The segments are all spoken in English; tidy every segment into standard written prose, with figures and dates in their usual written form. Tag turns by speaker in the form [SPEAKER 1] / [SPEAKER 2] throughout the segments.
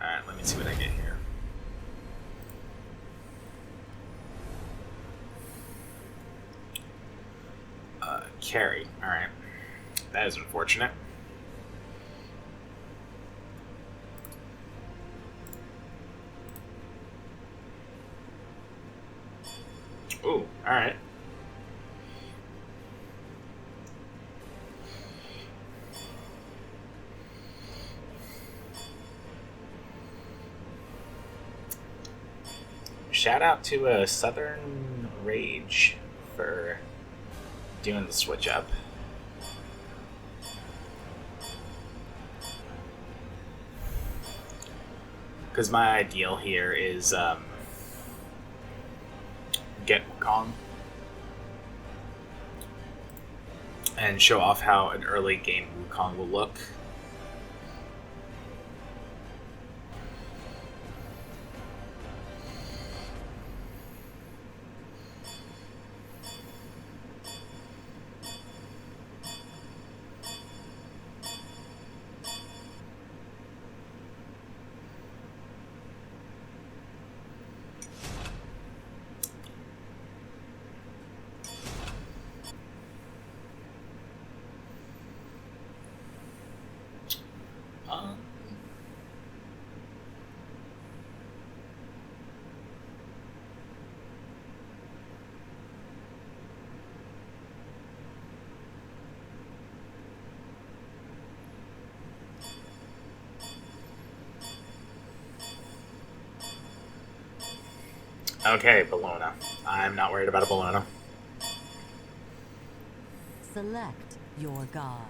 [SPEAKER 1] Alright, let me see what I get here. Carry. Alright. That is unfortunate. Ooh, alright. Shout out to Southern Rage for doing the switch up. Because my ideal here is get Wukong and show off how an early game Wukong will look. Okay, Bologna. I'm not worried about a Bologna.
[SPEAKER 2] Select your god.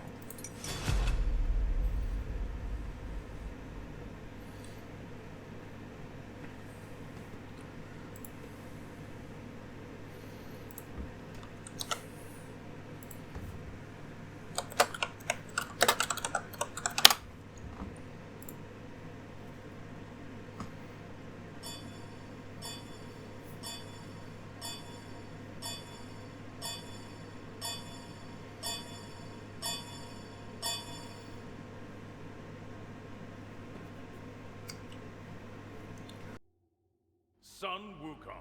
[SPEAKER 3] Son Wukong.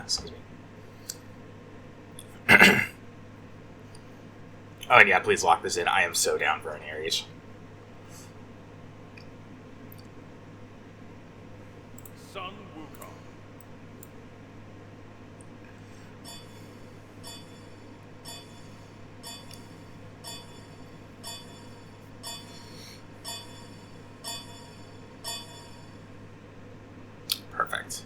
[SPEAKER 1] Excuse me. Oh, and yeah, please lock this in. I am so down for an Ares.
[SPEAKER 3] Son Wukong.
[SPEAKER 1] Perfect.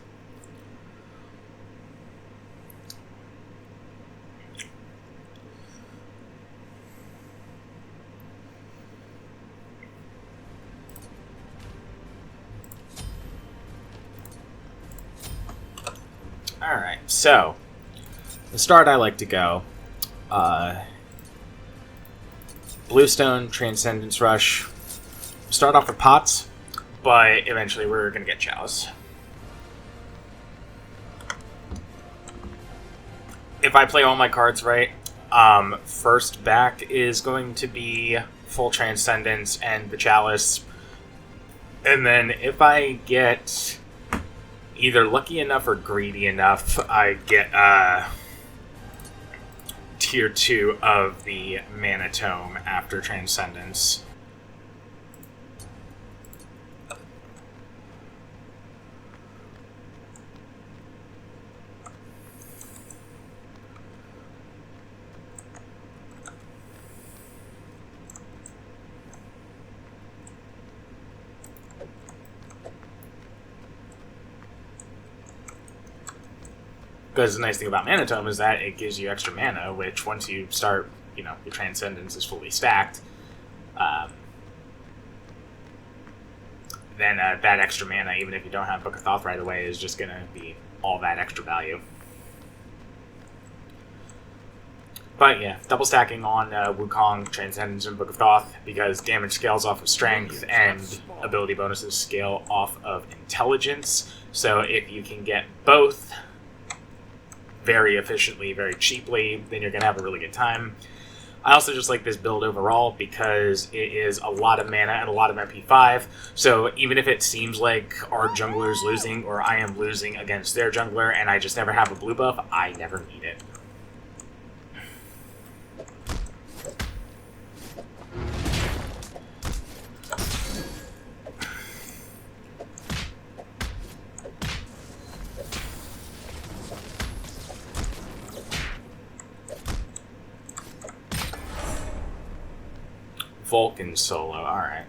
[SPEAKER 1] Alright, so the start I like to go Bluestone, Transcendence Rush. Start off with pots, but eventually we're going to get Chalice. If I play all my cards right, first back is going to be full Transcendence and the Chalice. And then if I get either lucky enough or greedy enough, I get tier 2 of the Mana Tome after Transcendence. Because the nice thing about Mana Tome is that it gives you extra mana, which once you start, your Transcendence is fully stacked, then that extra mana, even if you don't have Book of Thoth right away, is just going to be all that extra value. But yeah, double stacking on Wukong, Transcendence, and Book of Thoth, because damage scales off of Strength and ability bonuses scale off of Intelligence. So if you can get both very efficiently, very cheaply, then you're going to have a really good time. I also just like this build overall because it is a lot of mana and a lot of MP5, so even if it seems like our jungler is losing or I am losing against their jungler and I just never have a blue buff, I never need it. Vulcan solo, alright.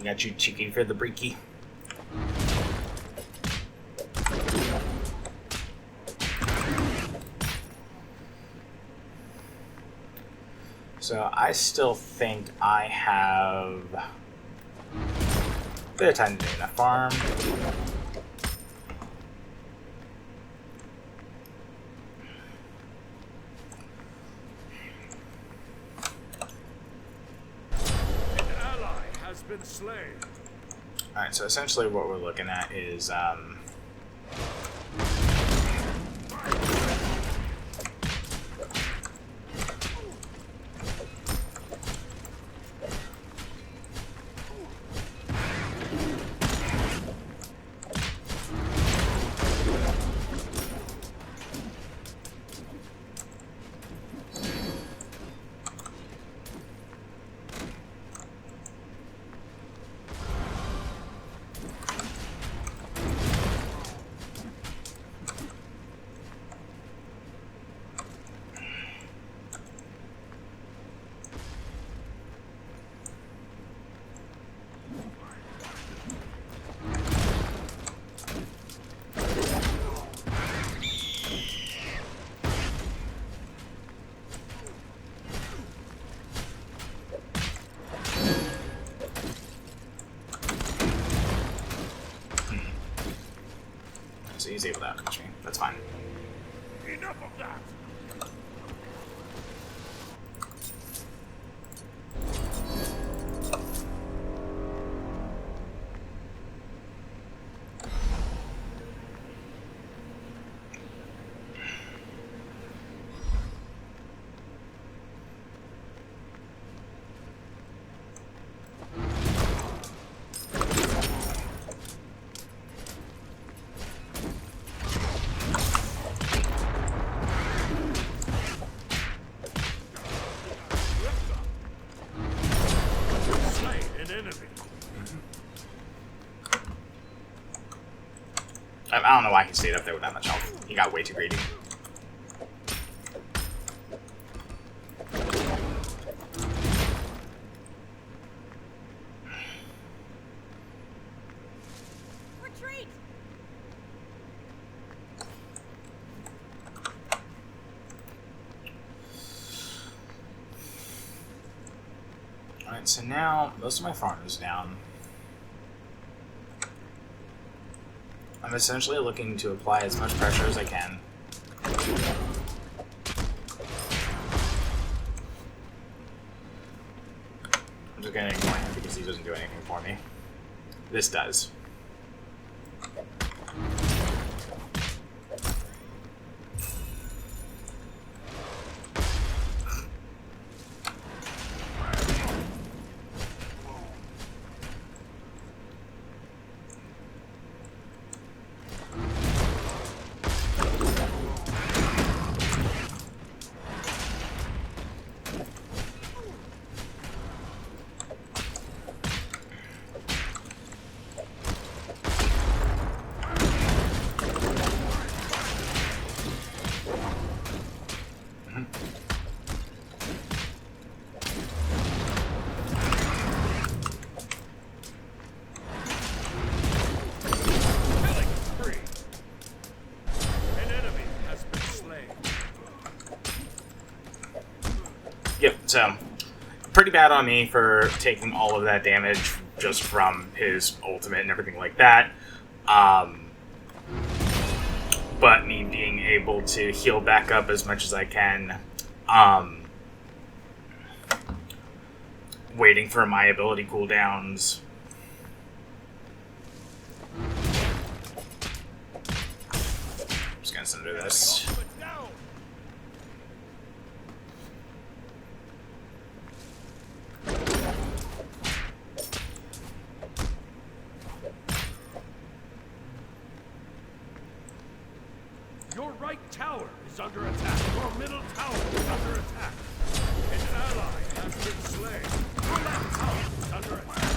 [SPEAKER 1] Got you cheeky for the breaky. So I still think I have a bit of time to do a farm.
[SPEAKER 3] Been slain.
[SPEAKER 1] Alright, so essentially what we're looking at is so he's able to outreach me. That's fine.
[SPEAKER 3] Enough of that.
[SPEAKER 1] I don't know why he stayed up there with that much health. He got way too greedy.
[SPEAKER 2] Retreat!
[SPEAKER 1] Alright, so now most of my farm is down. I'm essentially looking to apply as much pressure as I can. I'm just gonna ignore him because he doesn't doesn't do anything for me. This does. Yep, so pretty bad on me for taking all of that damage just from his ultimate and everything like that. But me being able to heal back up as much as I can. Waiting for my ability cooldowns. Just gonna center this.
[SPEAKER 3] Your right tower is under attack. Your middle tower is under attack. An ally has been slain. Your left tower is under attack.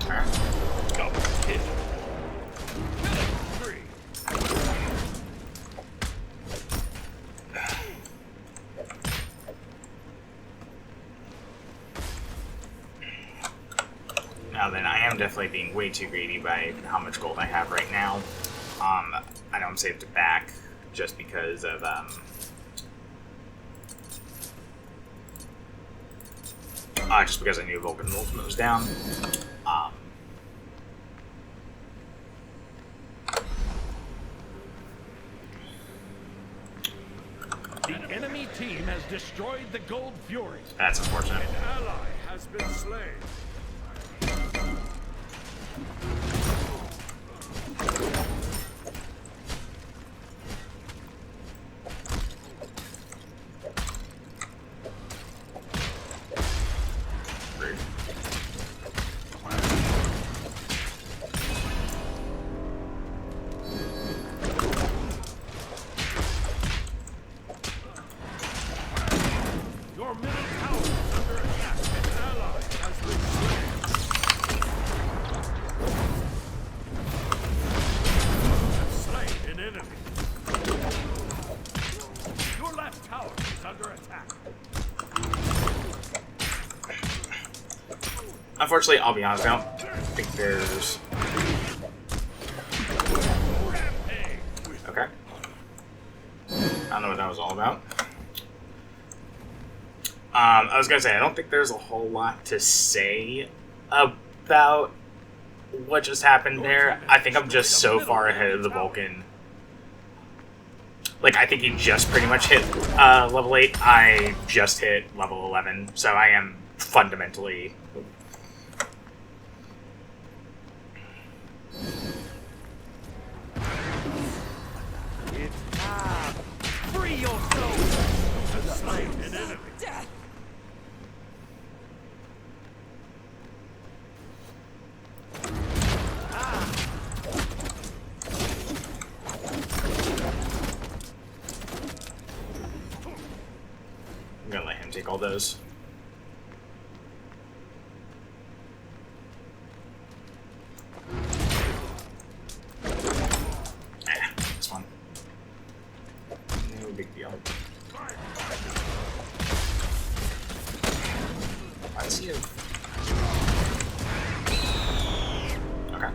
[SPEAKER 1] Alright.
[SPEAKER 3] Double kill. Killing spree.
[SPEAKER 1] Now then, I am definitely being way too greedy by how much gold I have right now. I know I'm saved it back just because of just because I knew Vulcan's ultimate was down.
[SPEAKER 3] The enemy team has destroyed the Gold Fury.
[SPEAKER 1] That's unfortunate.
[SPEAKER 3] An ally has been slain.
[SPEAKER 1] Rude.
[SPEAKER 3] Your middle tower is under attack. An ally has been slain. Have slain an enemy. Your left tower is under attack.
[SPEAKER 1] Unfortunately, I'll be honest, I don't think there's...
[SPEAKER 3] Rampage.
[SPEAKER 1] Okay. I don't know what that was all about. I was gonna say, I don't think there's a whole lot to say about what just happened there. I think I'm just so far ahead of the Vulcan. Like, I think he just pretty much hit level 8. I just hit level 11, so I am fundamentally...
[SPEAKER 3] It's time. Free your soul. Have slain an enemy.
[SPEAKER 1] I'm gonna let him take all those. It's fun. No big deal. I see him. Okay.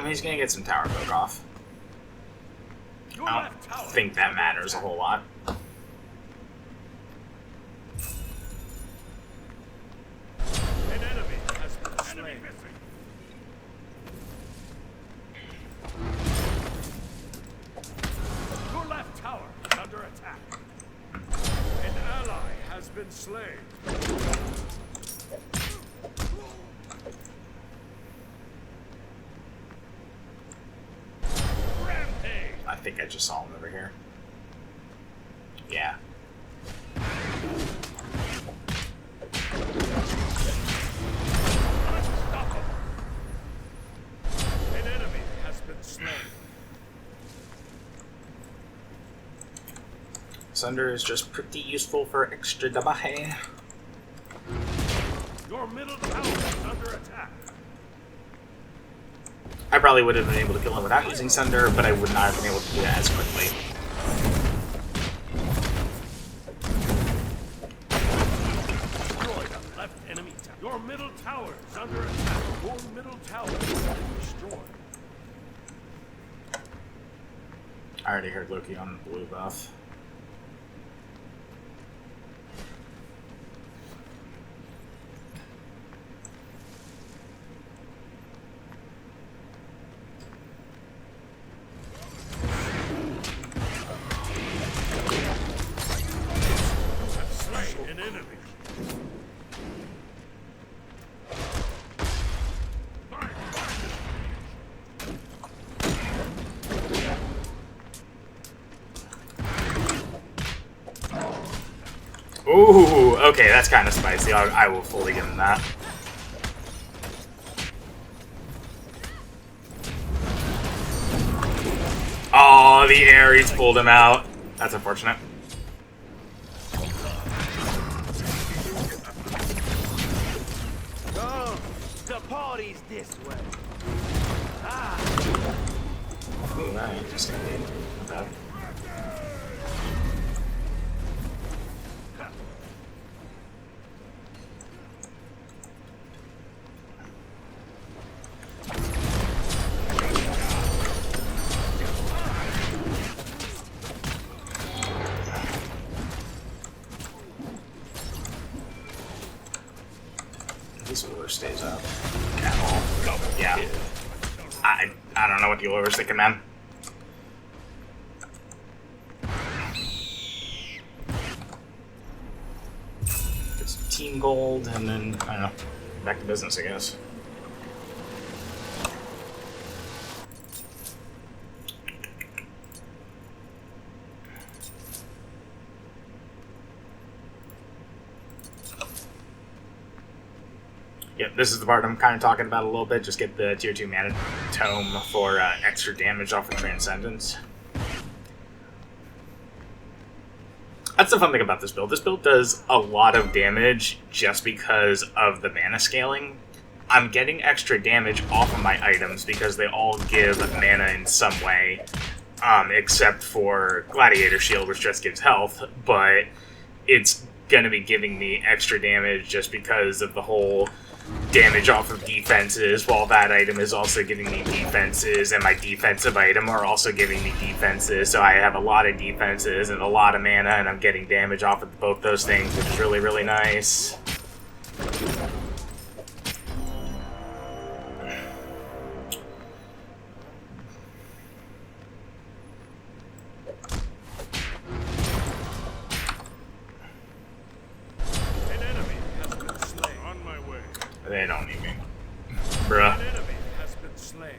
[SPEAKER 1] He's gonna get some tower poke off.
[SPEAKER 3] Your
[SPEAKER 1] I
[SPEAKER 3] left
[SPEAKER 1] don't
[SPEAKER 3] tower
[SPEAKER 1] think
[SPEAKER 3] is
[SPEAKER 1] that
[SPEAKER 3] under
[SPEAKER 1] matters a
[SPEAKER 3] attack.
[SPEAKER 1] whole lot.
[SPEAKER 3] An enemy has been slain. Enemy missing. Your left tower is under attack. An ally has been slain. Rampage.
[SPEAKER 1] I think I just saw him over here. Yeah.
[SPEAKER 3] Unstoppable. An enemy has been slain.
[SPEAKER 1] Sunder is just pretty useful for extra damage.
[SPEAKER 3] Your middle tower is under attack.
[SPEAKER 1] I probably would have been able to kill him without using Sunder, but I would not have been able to do that as quickly.
[SPEAKER 3] Destroy the left enemy tower. Your middle tower is under attack. Your middle tower is being destroyed.
[SPEAKER 1] I already heard Loki on the blue buff.
[SPEAKER 3] An enemy.
[SPEAKER 1] Ooh, okay, that's kind of spicy. I will fully give him that. Oh, the Ares pulled him out. That's unfortunate.
[SPEAKER 4] Oh, the party's this way.
[SPEAKER 1] Ooh, that's interesting. Okay. This lure stays up at all. Yeah. I don't know what the lure was thinking, man. It's team gold, and then, I don't know, back to business, I guess. Yep, this is the part I'm kind of talking about a little bit. Just get the tier 2 mana tome for extra damage off of Transcendence. That's the fun thing about this build. This build does a lot of damage just because of the mana scaling. I'm getting extra damage off of my items because they all give mana in some way, except for Gladiator Shield, which just gives health, but it's going to be giving me extra damage just because of the whole damage off of defenses, while that item is also giving me defenses, and my defensive item are also giving me defenses, so I have a lot of defenses and a lot of mana, and I'm getting damage off of both those things, which is really, really nice.
[SPEAKER 3] An enemy has been slain. On my way.
[SPEAKER 1] They don't need me. Bruh.
[SPEAKER 3] An enemy has been slain.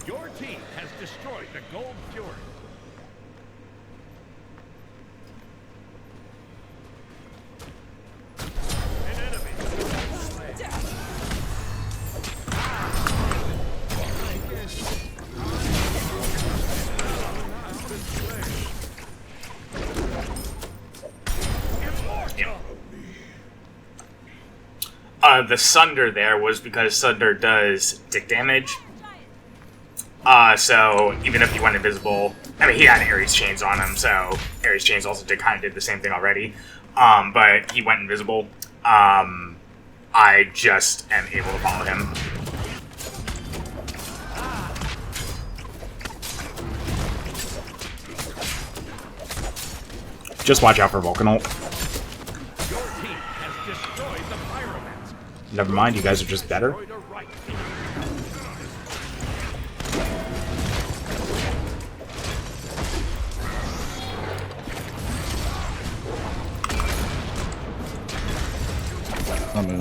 [SPEAKER 3] Your team has destroyed the Gold Fury. An enemy has been slain. Has been slain.
[SPEAKER 1] The Sunder there was because Sunder does tick damage. So even if he went invisible, I mean, he had Ares Chains on him, so Ares Chains also kind of did the same thing already. but he went invisible. I just am able to follow him. Just watch out for Vulcan ult.
[SPEAKER 3] Your team has destroyed the pyramid.
[SPEAKER 1] Never mind, you guys are just better.
[SPEAKER 3] Destroyed a right.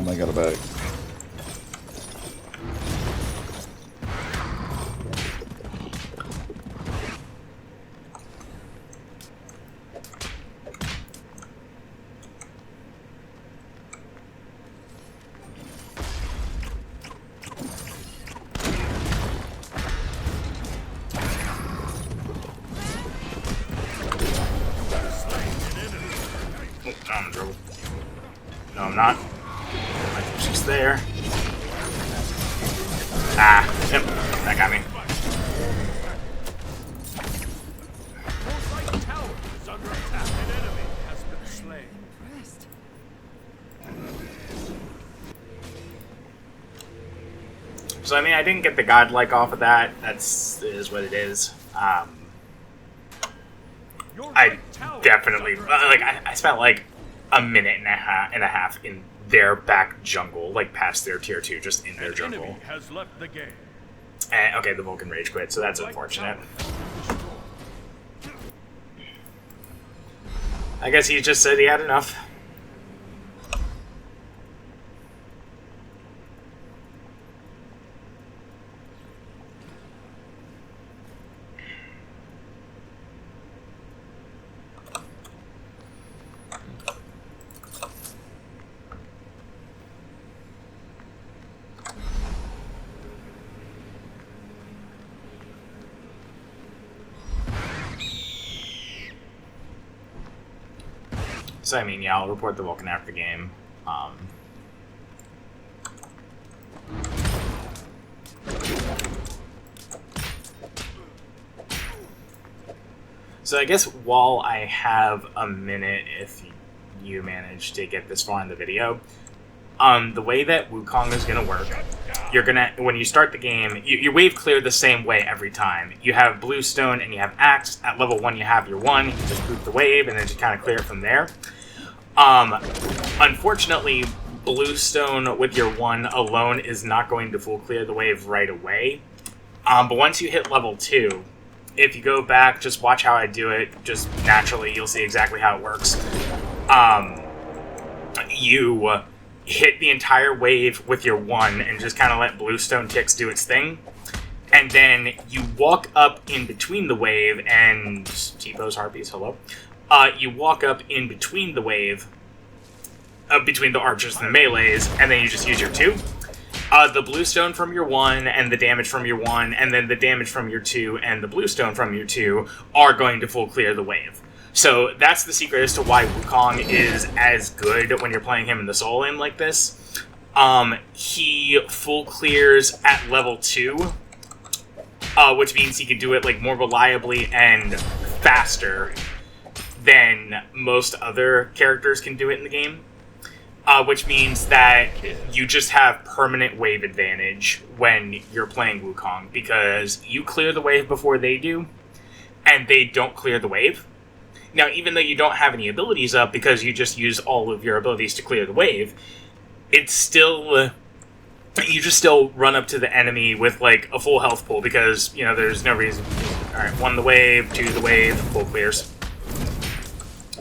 [SPEAKER 5] I got a bag.
[SPEAKER 1] Oh, I'm in trouble. No, I'm not. She's there. Ah, yep, that got me.
[SPEAKER 3] Your right tower is under attack. An enemy has been slain.
[SPEAKER 1] So I mean, I didn't get the godlike off of that. That's is what it is.
[SPEAKER 3] Your
[SPEAKER 1] I
[SPEAKER 3] right tower
[SPEAKER 1] definitely
[SPEAKER 3] is under attack.
[SPEAKER 1] like I spent like a minute and a half in their back jungle, like past their tier 2, just in their
[SPEAKER 3] An
[SPEAKER 1] jungle.
[SPEAKER 3] enemy has left the game.
[SPEAKER 1] And, okay, the Vulcan rage quit, so that's
[SPEAKER 3] Right
[SPEAKER 1] unfortunate.
[SPEAKER 3] tower destroyed.
[SPEAKER 1] I guess he just said he had enough. So I mean, yeah, I'll report the Vulcan after the game. So I guess while I have a minute, if you manage to get this far in the video, the way that Wukong is going to work, you're going to, when you start the game, you wave clear the same way every time. You have Bluestone and you have Axe. At level 1 you have your 1, you just boot the wave and then just kind of clear it from there. Unfortunately, Bluestone with your 1 alone is not going to full clear the wave right away. But once you hit level 2, if you go back, just watch how I do it, just naturally, you'll see exactly how it works. You hit the entire wave with your 1 and just kind of let Bluestone Ticks do its thing. And then you walk up in between the wave and... T-Pose Harpies, hello. You walk up in between the wave, between the archers and the melees, and then you just use your 2. The Bluestone from your 1 and the damage from your 1, and then the damage from your 2 and the Bluestone from your 2 are going to full clear the wave. So that's the secret as to why Wukong is as good when you're playing him in the Soul Lane like this. He full clears at level 2, which means he can do it like more reliably and faster than most other characters can do it in the game. Which means that you just have permanent wave advantage when you're playing Wukong, because you clear the wave before they do, and they don't clear the wave. Now, even though you don't have any abilities up because you just use all of your abilities to clear the wave, it's still... you just still run up to the enemy with, like, a full health pool because, you know, there's no reason... Alright, 1 the wave, 2 the wave, full clears.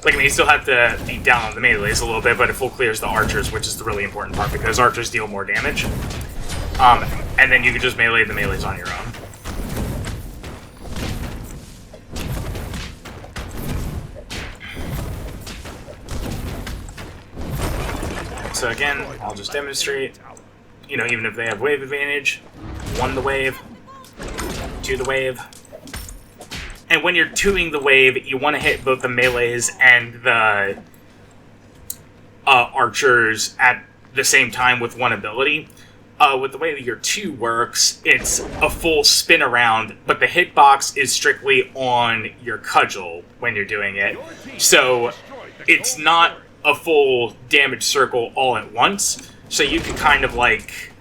[SPEAKER 1] Like, I mean, you still have to be down on the melees a little bit, but it full clears the archers, which is the really important part, because archers deal more damage. And then you can just melee the melees on your own. So again, I'll just demonstrate, you know, even if they have wave advantage, 1 the wave, 2 the wave. And when you're 2ing the wave, you want to hit both the melees and the archers at the same time with 1 ability. With the way that your 2 works, it's a full spin around, but the hitbox is strictly on your cudgel when you're doing it. So it's not a full damage circle all at once, so you can kind of like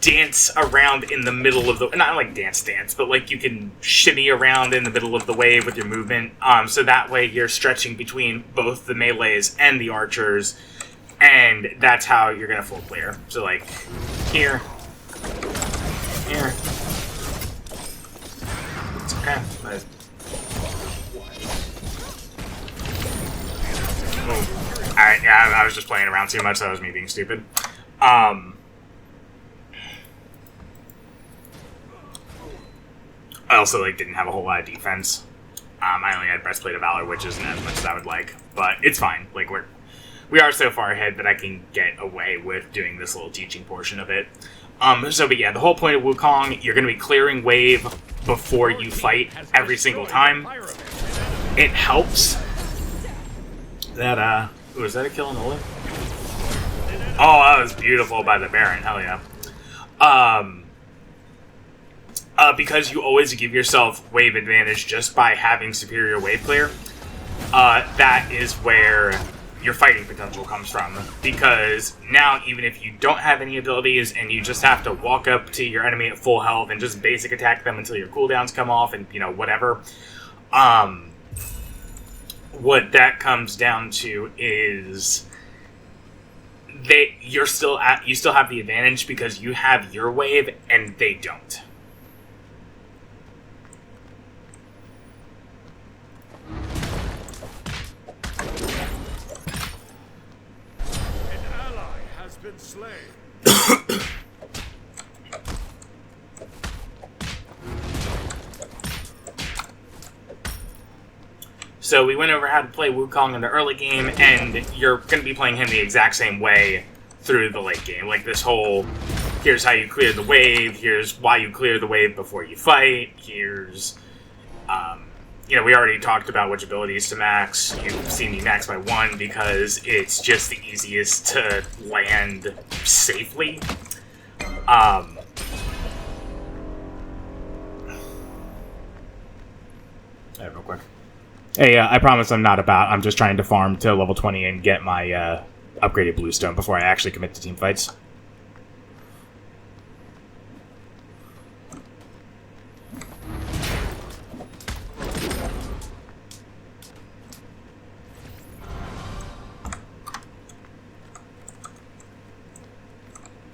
[SPEAKER 1] dance around in the middle of the, not like dance, but like you can shimmy around in the middle of the wave with your movement, so that way you're stretching between both the melees and the archers, and that's how you're gonna full clear. So like here, it's okay. I was just playing around too much, so that was me being stupid. I also like didn't have a whole lot of defense. I only had Breastplate of Valor, which isn't as much as I would like, but it's fine. Like we are so far ahead that I can get away with doing this little teaching portion of it. But yeah, the whole point of Wukong, you're going to be clearing wave before you fight every single time. It helps that, was that a kill in the lip? Oh, that was beautiful by the Baron, hell yeah. Because you always give yourself wave advantage just by having superior wave clear, that is where your fighting potential comes from. Because now, even if you don't have any abilities and you just have to walk up to your enemy at full health and just basic attack them until your cooldowns come off and, you know, whatever, what that comes down to is you still have the advantage because you have your wave and they don't.
[SPEAKER 3] An ally has been slain.
[SPEAKER 1] So we went over how to play Wukong in the early game, and you're going to be playing him the exact same way through the late game. Like this whole, here's how you clear the wave, here's why you clear the wave before you fight, here's, you know, we already talked about which abilities to max. You've seen me max by 1 because it's just the easiest to land safely. Hey, real quick. Hey, I promise I'm not about. I'm just trying to farm to level 20 and get my upgraded bluestone before I actually commit to team fights.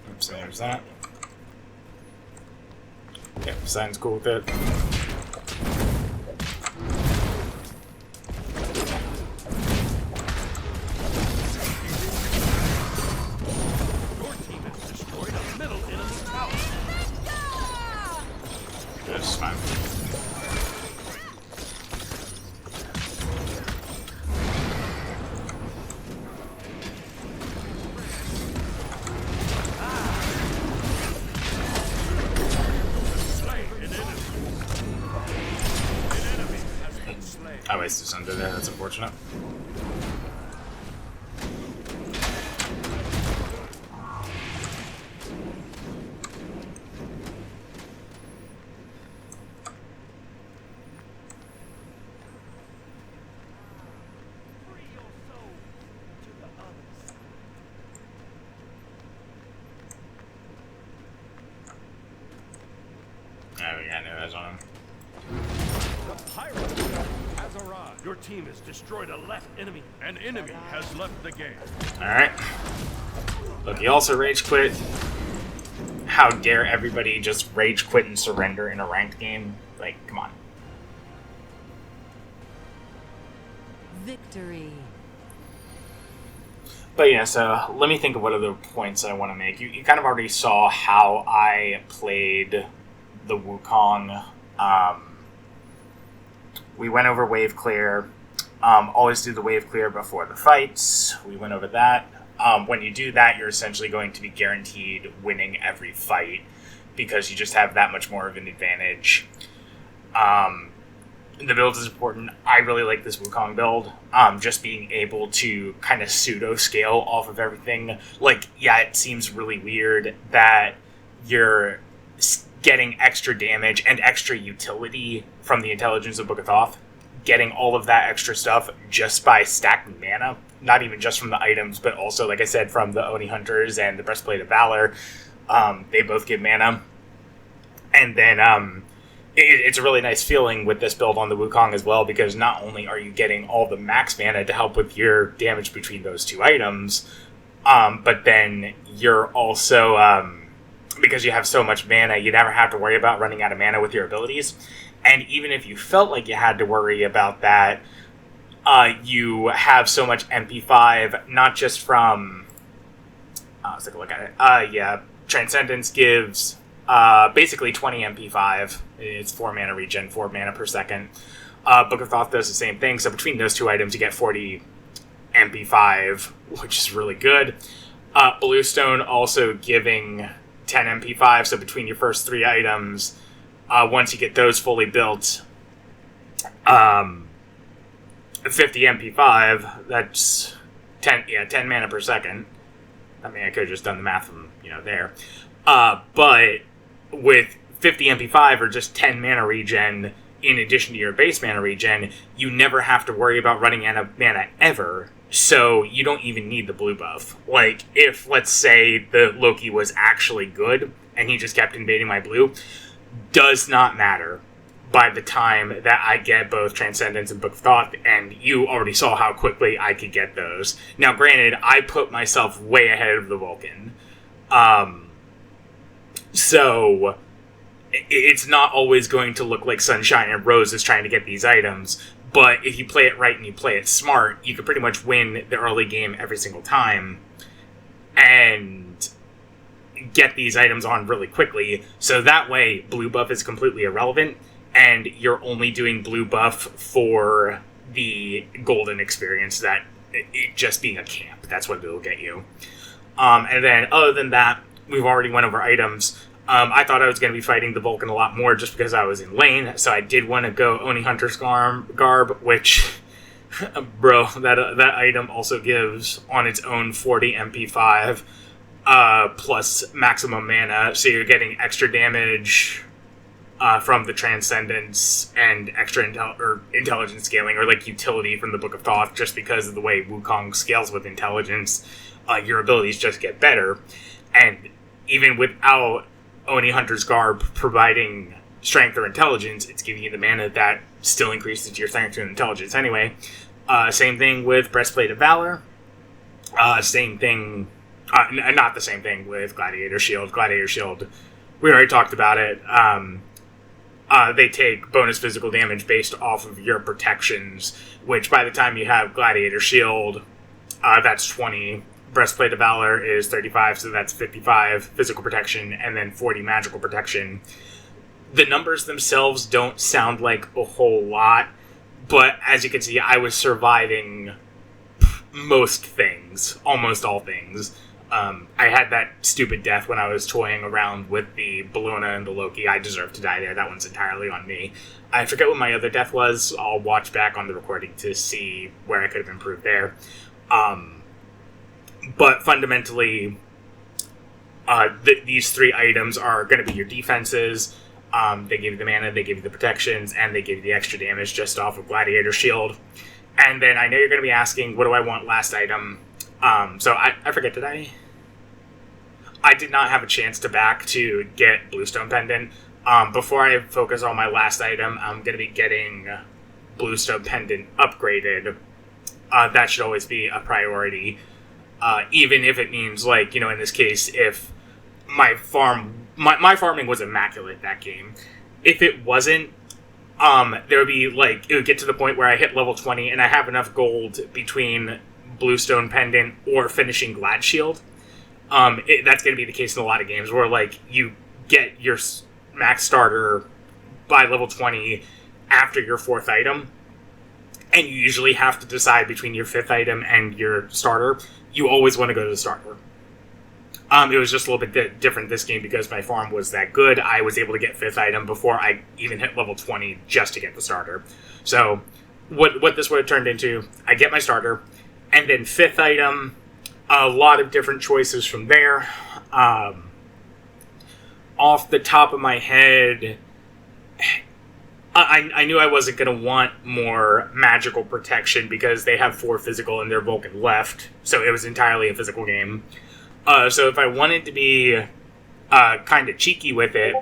[SPEAKER 1] Oops, there's that. Yeah, Poseidon's cool with it. That's fine. I wasted some there, that's unfortunate. We got no eyes on him.
[SPEAKER 3] The pirate has arrived. Your team has destroyed a left enemy. An enemy has left the game.
[SPEAKER 1] Alright. Look, he also rage quit. How dare everybody just rage quit and surrender in a ranked game? Like, come on.
[SPEAKER 2] Victory.
[SPEAKER 1] But yeah, so let me think of what other points I want to make. You kind of already saw how I played the Wukong. We went over wave clear. Always do the wave clear before the fights. We went over that. When you do that, you're essentially going to be guaranteed winning every fight because you just have that much more of an advantage. The build is important. I really like this Wukong build. Just being able to kind of pseudo-scale off of everything. Like, yeah, it seems really weird that you're getting extra damage and extra utility from the intelligence of Book of Thoth, getting all of that extra stuff just by stacking mana, not even just from the items, but also, like I said, from the Oni Hunters and the Breastplate of Valor. They both give mana. And then it's a really nice feeling with this build on the Wukong as well, because not only are you getting all the max mana to help with your damage between those two items, but then you're also, because you have so much mana, you never have to worry about running out of mana with your abilities. And even if you felt like you had to worry about that, you have so much MP5, not just from... let's take a look at it. Transcendence gives basically 20 MP5. It's 4 mana regen, 4 mana per second. Book of Thoth does the same thing, so between those two items you get 40 MP5, which is really good. Bluestone also giving 10 MP5, so between your first 3 items, once you get those fully built, 50 MP5, that's 10 mana per second. I mean, I could have just done the math from, there. But with 50 MP5 or just 10 mana regen, in addition to your base mana regen, you never have to worry about running out of mana ever. So you don't even need the blue buff. Like, if, let's say, the Loki was actually good, and he just kept invading my blue, does not matter by the time that I get both Transcendence and Book of Thought, and you already saw how quickly I could get those. Now, granted, I put myself way ahead of the Vulcan. So it's not always going to look like sunshine and roses trying to get these items, but if you play it right and you play it smart, you can pretty much win the early game every single time and get these items on really quickly. So that way, blue buff is completely irrelevant, and you're only doing blue buff for the golden experience, that it just being a camp. That's what it'll get you. And then, other than that, we've already went over items. I thought I was going to be fighting the Vulcan a lot more just because I was in lane, so I did want to go Oni Hunter's Garb, which, bro, that item also gives on its own 40 MP5 plus maximum mana, so you're getting extra damage from the Transcendence and extra intelligence scaling, or like utility from the Book of Thoth, just because of the way Wukong scales with intelligence. Your abilities just get better, and even without Oni Hunter's Garb providing strength or intelligence, it's giving you the mana that still increases your strength and intelligence anyway. Same thing with Breastplate of Valor. Same thing, not the same thing with Gladiator Shield. Gladiator Shield, we already talked about it. They take bonus physical damage based off of your protections, which by the time you have Gladiator Shield, that's 20. Breastplate of Valor is 35, so that's 55 physical protection, and then 40 magical protection. The numbers themselves don't sound like a whole lot, but as you can see, I was surviving most things, almost all things. I had that stupid death when I was toying around with the Bellona and the Loki. I deserve to die there. That one's entirely on me. I forget what my other death was. I'll watch back on the recording to see where I could have improved there. But fundamentally, these 3 items are going to be your defenses. They give you the mana, they give you the protections, and they give you the extra damage just off of Gladiator Shield. And then I know you're going to be asking, what do I want last item? So I forget, did I did not have a chance to back to get Bluestone Pendant. Before I focus on my last item, I'm going to be getting Bluestone Pendant upgraded. That should always be a priority. Even if it means, like, in this case, if my farming was immaculate that game. If it wasn't, there would be, like, it would get to the point where I hit level 20 and I have enough gold between Bluestone Pendant or finishing Glad Shield. That's going to be the case in a lot of games where, like, you get your max starter by level 20 after your 4th item, and you usually have to decide between your 5th item and your starter. You always want to go to the starter. It was just a little bit different this game because my farm was that good. I was able to get 5th item before I even hit level 20 just to get the starter. So what this would have turned into, I get my starter, and then 5th item, a lot of different choices from there. Off the top of my head, I knew I wasn't going to want more magical protection because they have 4 physical and they're Vulcan left, so it was entirely a physical game. So if I wanted to be kind of cheeky with it,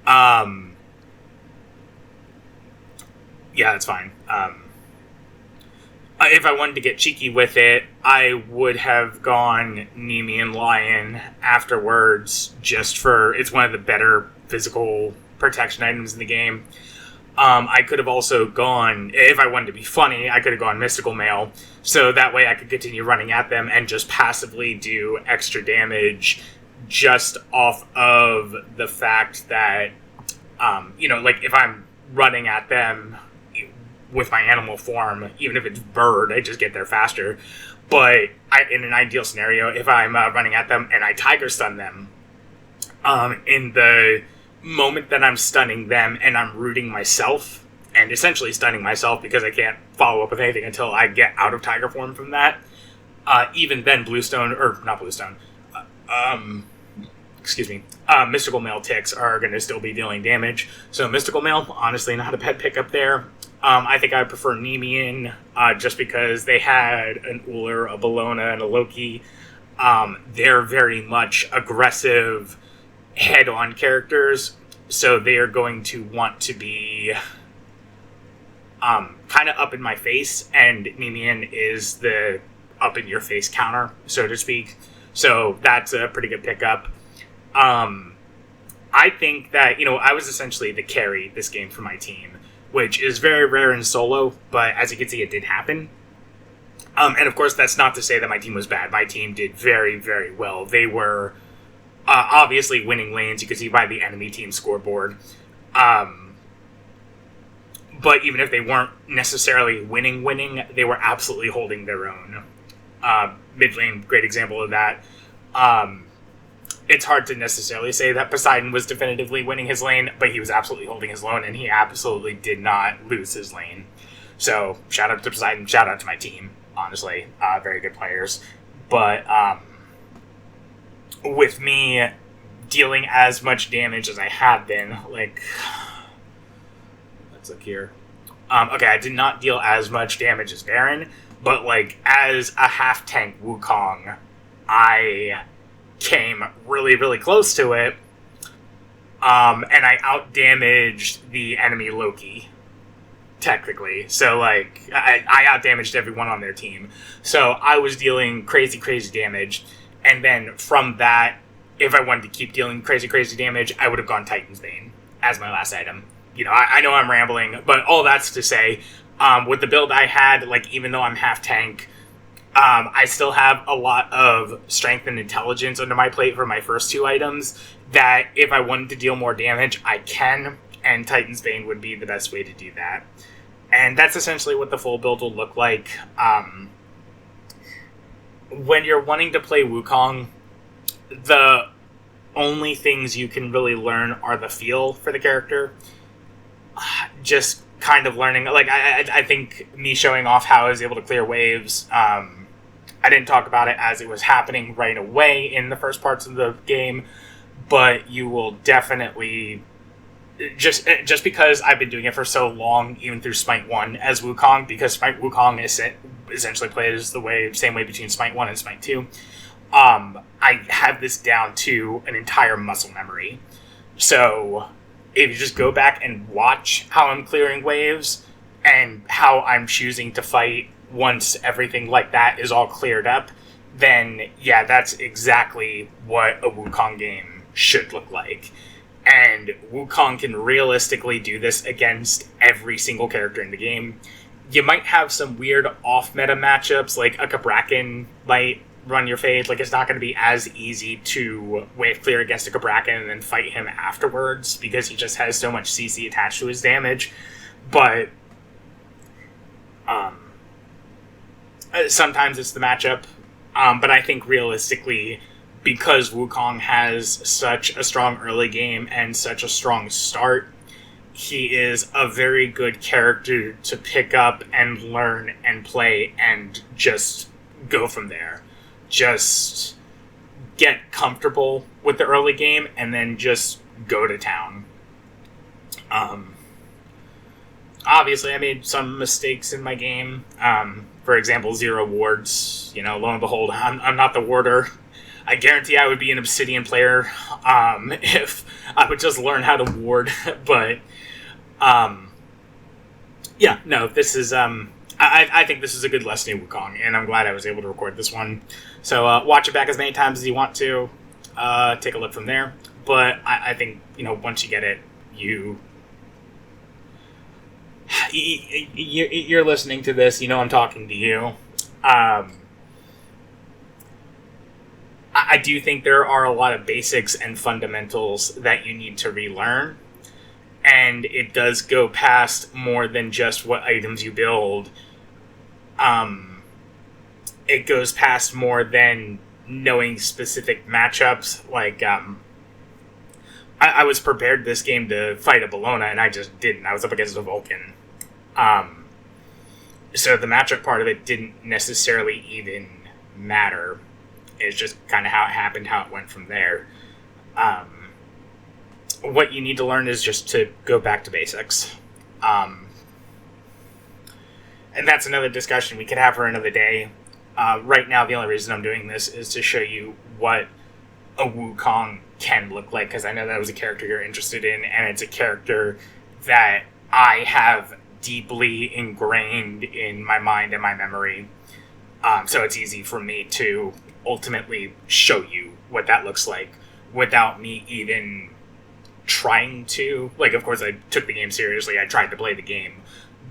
[SPEAKER 1] yeah, that's fine. If I wanted to get cheeky with it, I would have gone Nemean Lion afterwards, just for, it's one of the better physical protection items in the game. I could have also gone, if I wanted to be funny, I could have gone Mystical Male, so that way I could continue running at them and just passively do extra damage just off of the fact that, like if I'm running at them with my animal form, even if it's bird, I just get there faster. But in an ideal scenario, if I'm running at them and I tiger stun them, in the moment that I'm stunning them and I'm rooting myself, and essentially stunning myself because I can't follow up with anything until I get out of tiger form from that, even then Mystical Mail ticks are going to still be dealing damage. So Mystical Mail, honestly, not a bad pickup there. I think I prefer Nemean, just because they had an Uller, a Bellona, and a Loki. They're very much aggressive, head-on characters, so they are going to want to be kind of up in my face, and Nemean is the up-in-your-face counter, so to speak. So that's a pretty good pickup. I think that, I was essentially the carry this game for my team, which is very rare in solo, but as you can see, it did happen. And of course, that's not to say that my team was bad. My team did very, very well. They were obviously winning lanes. You could see by the enemy team scoreboard. But even if they weren't necessarily winning, they were absolutely holding their own. Mid lane, great example of that. It's hard to necessarily say that Poseidon was definitively winning his lane, but he was absolutely holding his lane, and he absolutely did not lose his lane. So, shout out to Poseidon, shout out to my team, honestly. Very good players. But, with me dealing as much damage as I have been, let's look here. Okay, I did not deal as much damage as Baron, but, as a half-tank Wukong, I came really, really close to it, and I out-damaged the enemy Loki, technically. So, I out-damaged everyone on their team. So, I was dealing crazy, crazy damage, and then from that, if I wanted to keep dealing crazy, crazy damage, I would have gone Titan's Bane as my last item. I know I'm rambling, but all that's to say, with the build I had, even though I'm half-tank, I still have a lot of strength and intelligence under my plate for my first 2 items, that if I wanted to deal more damage, I can, and Titan's Bane would be the best way to do that. And that's essentially what the full build will look like. When you're wanting to play Wukong, the only things you can really learn are the feel for the character. Just kind of learning, I think me showing off how I was able to clear waves, I didn't talk about it as it was happening right away in the first parts of the game, but you will definitely, just because I've been doing it for so long, even through Smite 1 as Wukong, because Wukong essentially plays the same way between Smite 1 and Smite 2, I have this down to an entire muscle memory. So if you just go back and watch how I'm clearing waves and how I'm choosing to fight once everything like that is all cleared up, then yeah, that's exactly what a Wukong game should look like. And Wukong can realistically do this against every single character in the game. You might have some weird off-meta matchups, like a Cabrakan might run your fade. It's not going to be as easy to wave clear against a Cabrakan and then fight him afterwards, because he just has so much CC attached to his damage. But sometimes it's the matchup. But I think realistically, because Wukong has such a strong early game and such a strong start, he is a very good character to pick up and learn and play and just go from there. Just get comfortable with the early game and then just go to town. obviously, I made some mistakes in my game. For example, 0 wards. You know, lo and behold, I'm not the warder. I guarantee I would be an Obsidian player if I would just learn how to ward. But, yeah, no, this is... I think this is a good lesson in Wukong, and I'm glad I was able to record this one. So watch it back as many times as you want to. Take a look from there. But I think, you know, once you get it, you're listening to this, you know I'm talking to you. I do think there are a lot of basics and fundamentals that you need to relearn. And it does go past more than just what items you build. It goes past more than knowing specific matchups. Like, I was prepared this game to fight a Bellona, and I just didn't. I was up against a Vulcan. So the matchup part of it didn't necessarily even matter. It's just kind of how it happened, how it went from there. What you need to learn is just to go back to basics. And that's another discussion we could have for another day. Right now, the only reason I'm doing this is to show you what a Wukong can look like, because I know that was a character you're interested in, and it's a character that I have deeply ingrained in my mind and my memory. So it's easy for me to ultimately show you what that looks like without me even trying to. Like, of course, I took the game seriously. I tried to play the game.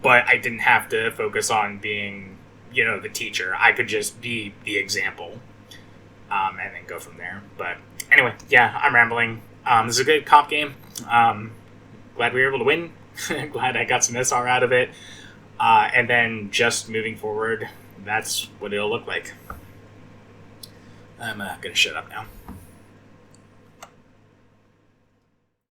[SPEAKER 1] But I didn't have to focus on being, you know, the teacher. I could just be the example. And then go from there. But anyway, yeah, I'm rambling. This is a good comp game. Glad we were able to win. Glad I got some SR out of it. And then just moving forward, that's what it'll look like. I'm going to shut up now.